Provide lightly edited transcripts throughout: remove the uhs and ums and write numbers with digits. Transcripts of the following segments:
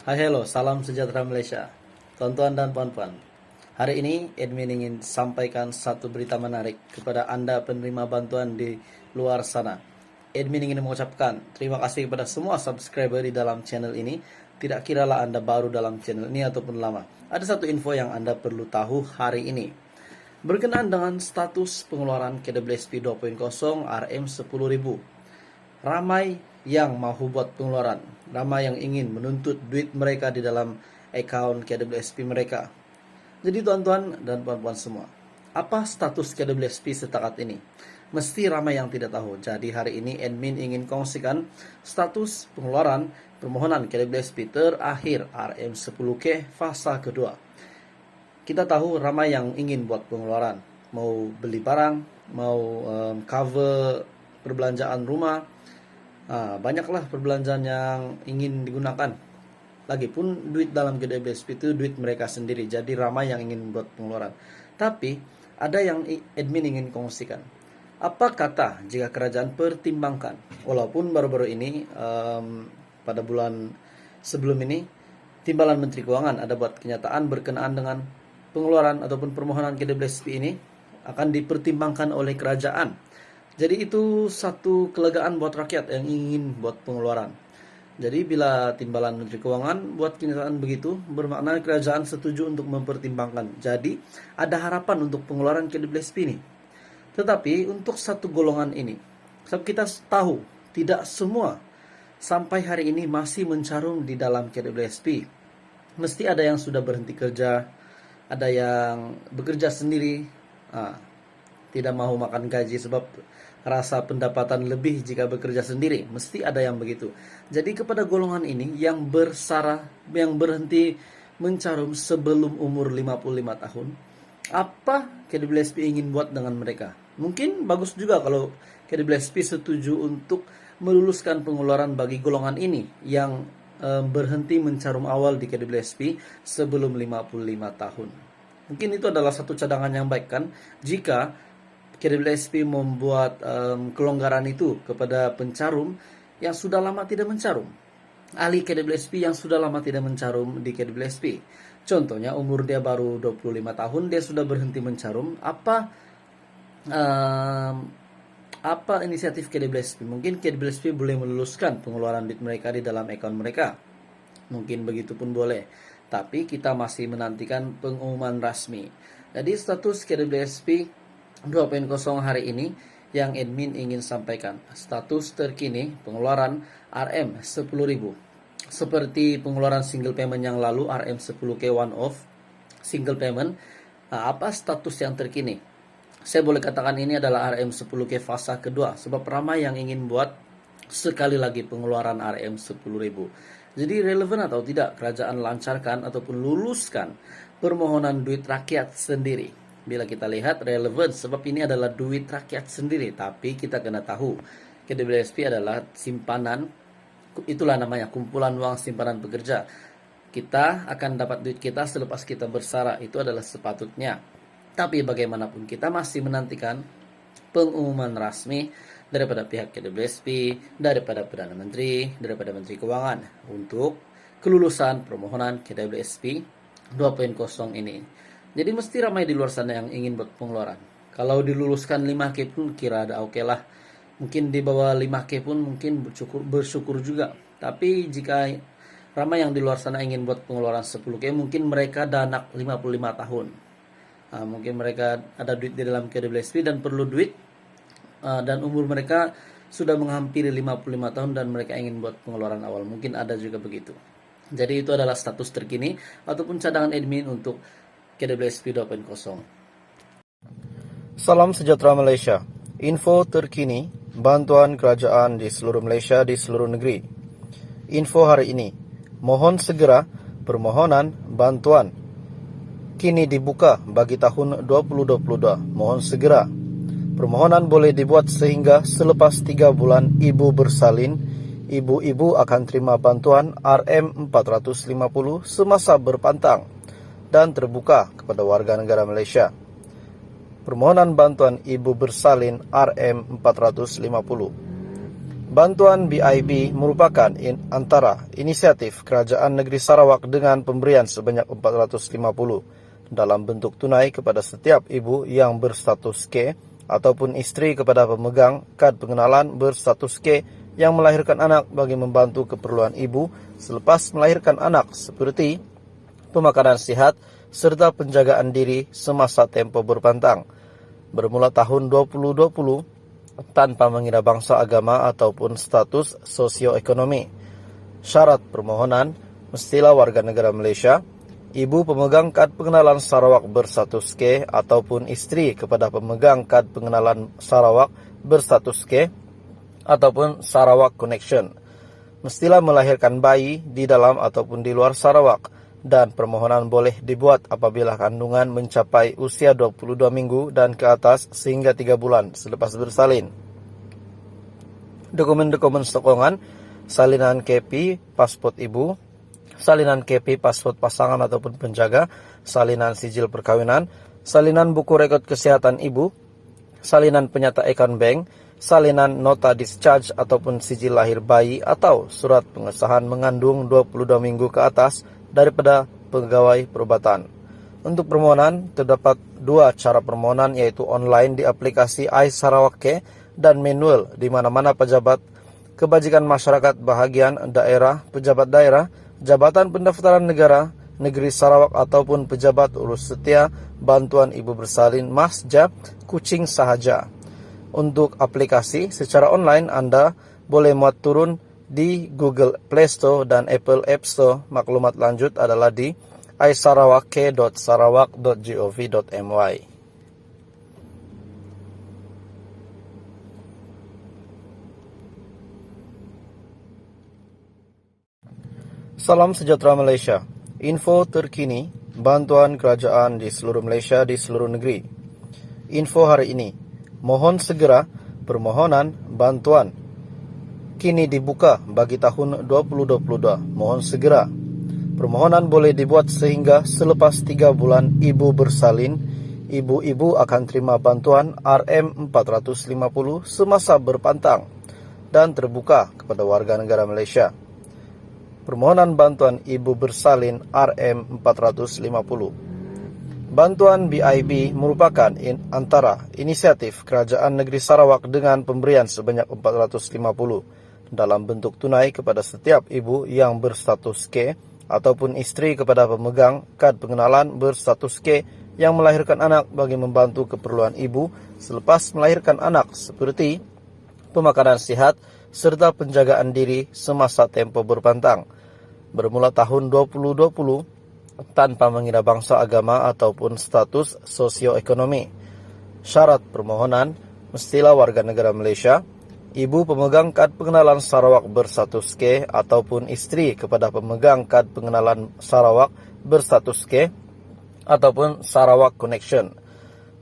Hai hello, salam sejahtera Malaysia. Tuan-tuan dan puan-puan, hari ini admin ingin sampaikan satu berita menarik kepada Anda penerima bantuan di luar sana. Admin ingin mengucapkan terima kasih kepada semua subscriber di dalam channel ini. Tidak kiralah Anda baru dalam channel ini ataupun lama. Ada satu info yang Anda perlu tahu hari ini. Berkenaan dengan status pengeluaran KWSP 2.0 RM 10.000. Ramai yang mau buat pengeluaran, ramai yang ingin menuntut duit mereka di dalam account KWSP mereka. Jadi tuan-tuan dan puan-puan semua, apa status KWSP setakat ini? Mesti ramai yang tidak tahu. Jadi hari ini admin ingin kongsikan status pengeluaran permohonan KWSP terakhir RM10K fasa kedua. Kita tahu ramai yang ingin buat pengeluaran, mau beli barang, mau cover perbelanjaan rumah. Banyaklah perbelanjaan yang ingin digunakan. Lagipun duit dalam KWSP itu duit mereka sendiri. Jadi ramai yang ingin buat pengeluaran. Tapi ada yang admin ingin kongsikan. Apa kata jika kerajaan pertimbangkan, walaupun baru-baru ini pada bulan sebelum ini Timbalan Menteri Keuangan ada buat kenyataan berkenaan dengan pengeluaran ataupun permohonan KWSP ini akan dipertimbangkan oleh kerajaan. Jadi itu satu kelegaan buat rakyat yang ingin buat pengeluaran. Jadi bila Timbalan Menteri Keuangan buat kenyataan begitu, bermakna kerajaan setuju untuk mempertimbangkan. Jadi ada harapan untuk pengeluaran KWSP ini. Tetapi untuk satu golongan ini, sebab kita tahu tidak semua sampai hari ini masih mencarung di dalam KWSP. Mesti ada yang sudah berhenti kerja, ada yang bekerja sendiri, tidak mau makan gaji sebab rasa pendapatan lebih jika bekerja sendiri. Mesti ada yang begitu. Jadi kepada golongan ini yang berhenti mencarum sebelum umur 55 tahun, apa KWSP ingin buat dengan mereka? Mungkin bagus juga kalau KWSP setuju untuk meluluskan pengeluaran bagi golongan ini yang berhenti mencarum awal di KWSP sebelum 55 tahun. Mungkin itu adalah satu cadangan yang baik kan, jika KWSP membuat kelonggaran itu kepada pencarum yang sudah lama tidak mencarum. Ahli KWSP yang sudah lama tidak mencarum di KWSP. Contohnya umur dia baru 25 tahun, dia sudah berhenti mencarum. Apa inisiatif KWSP? Mungkin KWSP boleh meluluskan pengeluaran duit mereka di dalam akun mereka. Mungkin begitu pun boleh. Tapi kita masih menantikan pengumuman resmi. Jadi status KWSP 2.0 hari ini yang admin ingin sampaikan. Status terkini pengeluaran RM 10.000. Seperti pengeluaran single payment yang lalu RM10K one off single payment. Apa status yang terkini? Saya boleh katakan ini adalah RM10K fasa kedua. Sebab ramai yang ingin buat sekali lagi pengeluaran RM10.000. Jadi relevan atau tidak kerajaan lancarkan ataupun luluskan permohonan duit rakyat sendiri? Bila kita lihat relevan sebab ini adalah duit rakyat sendiri. Tapi kita kena tahu KWSP adalah simpanan, itulah namanya kumpulan uang simpanan pekerja. Kita akan dapat duit kita selepas kita bersara, itu adalah sepatutnya. Tapi bagaimanapun kita masih menantikan pengumuman resmi daripada pihak KWSP, daripada Perdana Menteri, daripada Menteri Keuangan untuk kelulusan permohonan KWSP 2.0 ini. Jadi mesti ramai di luar sana yang ingin buat pengeluaran. Kalau diluluskan 5K pun kira ada oke lah. Mungkin di bawah 5K pun mungkin bersyukur juga. Tapi jika ramai yang di luar sana ingin buat pengeluaran 10K, mungkin mereka dah anak 55 tahun. Mungkin mereka ada duit di dalam KWSP dan perlu duit. Dan umur mereka sudah menghampiri 55 tahun dan mereka ingin buat pengeluaran awal. Mungkin ada juga begitu. Jadi itu adalah status terkini ataupun cadangan admin untuk KWSP 2.0. Salam sejahtera Malaysia. Info terkini bantuan kerajaan di seluruh Malaysia di seluruh negeri. Info hari ini. Mohon segera permohonan bantuan kini dibuka bagi tahun 2022. Mohon segera. Permohonan boleh dibuat sehingga selepas 3 bulan ibu bersalin. Ibu-ibu akan terima bantuan RM450 semasa berpantang dan terbuka kepada warga negara Malaysia. Permohonan bantuan ibu bersalin RM450. Bantuan BIB merupakan antara inisiatif Kerajaan Negeri Sarawak dengan pemberian sebanyak 450 dalam bentuk tunai kepada setiap ibu yang berstatus K ataupun isteri kepada pemegang kad pengenalan berstatus K yang melahirkan anak bagi membantu keperluan ibu selepas melahirkan anak seperti pemakanan sihat serta penjagaan diri semasa tempoh berpantang bermula tahun 2020 tanpa mengira bangsa, agama ataupun status sosioekonomi. Syarat permohonan mestilah warga negara Malaysia, ibu pemegang kad pengenalan Sarawak berstatus K ataupun isteri kepada pemegang kad pengenalan Sarawak berstatus K ataupun Sarawak Connection. Mestilah melahirkan bayi di dalam ataupun di luar Sarawak dan permohonan boleh dibuat apabila kandungan mencapai usia 22 minggu dan ke atas sehingga 3 bulan selepas bersalin. Dokumen-dokumen sokongan, salinan KP, pasport ibu, salinan KP, pasport pasangan ataupun penjaga, salinan sijil perkawinan, salinan buku rekod kesehatan ibu, salinan penyata account bank, salinan nota discharge ataupun sijil lahir bayi atau surat pengesahan mengandung 22 minggu ke atas daripada pegawai perubatan. Untuk permohonan, terdapat dua cara permohonan yaitu online di aplikasi iSarawak K dan manual di mana-mana pejabat kebajikan masyarakat bahagian daerah, pejabat daerah, Jabatan Pendaftaran Negara, Negeri Sarawak ataupun pejabat urus setia bantuan ibu bersalin Masja Kuching sahaja. Untuk aplikasi secara online Anda boleh muat turun di Google Play Store dan Apple App Store. Maklumat lanjut adalah di isarawak.sarawak.gov.my. Salam sejahtera Malaysia. Info terkini, bantuan kerajaan di seluruh Malaysia di seluruh negeri. Info hari ini, mohon segera permohonan bantuan kini dibuka bagi tahun 2022. Mohon segera. Permohonan boleh dibuat sehingga selepas 3 bulan ibu bersalin. Ibu-ibu akan terima bantuan RM450 semasa berpantang dan terbuka kepada warga negara Malaysia. Permohonan bantuan ibu bersalin RM450. Bantuan BIB merupakan antara inisiatif Kerajaan Negeri Sarawak dengan pemberian sebanyak 450 dalam bentuk tunai kepada setiap ibu yang berstatus K ataupun isteri kepada pemegang kad pengenalan berstatus K yang melahirkan anak bagi membantu keperluan ibu selepas melahirkan anak seperti pemakanan sihat serta penjagaan diri semasa tempoh berpantang bermula tahun 2020 tanpa mengira bangsa, agama ataupun status sosioekonomi. Syarat permohonan mestilah warga negara Malaysia, ibu pemegang kad pengenalan Sarawak berstatus K ataupun isteri kepada pemegang kad pengenalan Sarawak berstatus K ataupun Sarawak Connection.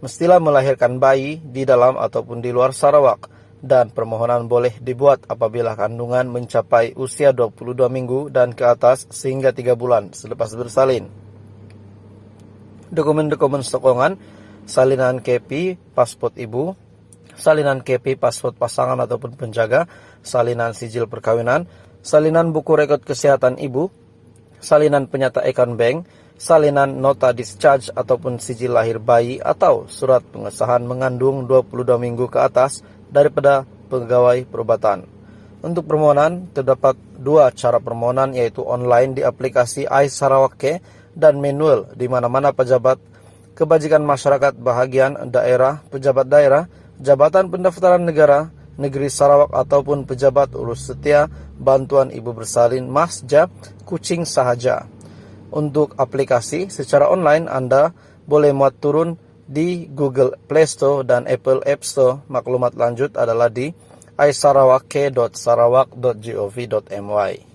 Mestilah melahirkan bayi di dalam ataupun di luar Sarawak dan permohonan boleh dibuat apabila kandungan mencapai usia 22 minggu dan ke atas sehingga 3 bulan selepas bersalin. Dokumen-dokumen sokongan, salinan KP, pasport ibu, salinan KP, pasport pasangan ataupun penjaga, salinan sijil perkawinan, salinan buku rekod kesehatan ibu, salinan penyata account bank, salinan nota discharge ataupun sijil lahir bayi atau surat pengesahan mengandung 22 minggu ke atas daripada pegawai perubatan. Untuk permohonan, terdapat dua cara permohonan yaitu online di aplikasi iSarawak K dan manual di mana-mana pejabat kebajikan masyarakat bahagian daerah, pejabat daerah, Jabatan Pendaftaran Negara, Negeri Sarawak ataupun pejabat urus setia bantuan ibu bersalin Masja Kuching sahaja. Untuk aplikasi secara online Anda boleh muat turun di Google Play Store dan Apple App Store. Maklumat lanjut adalah di isarawak.sarawak.gov.my.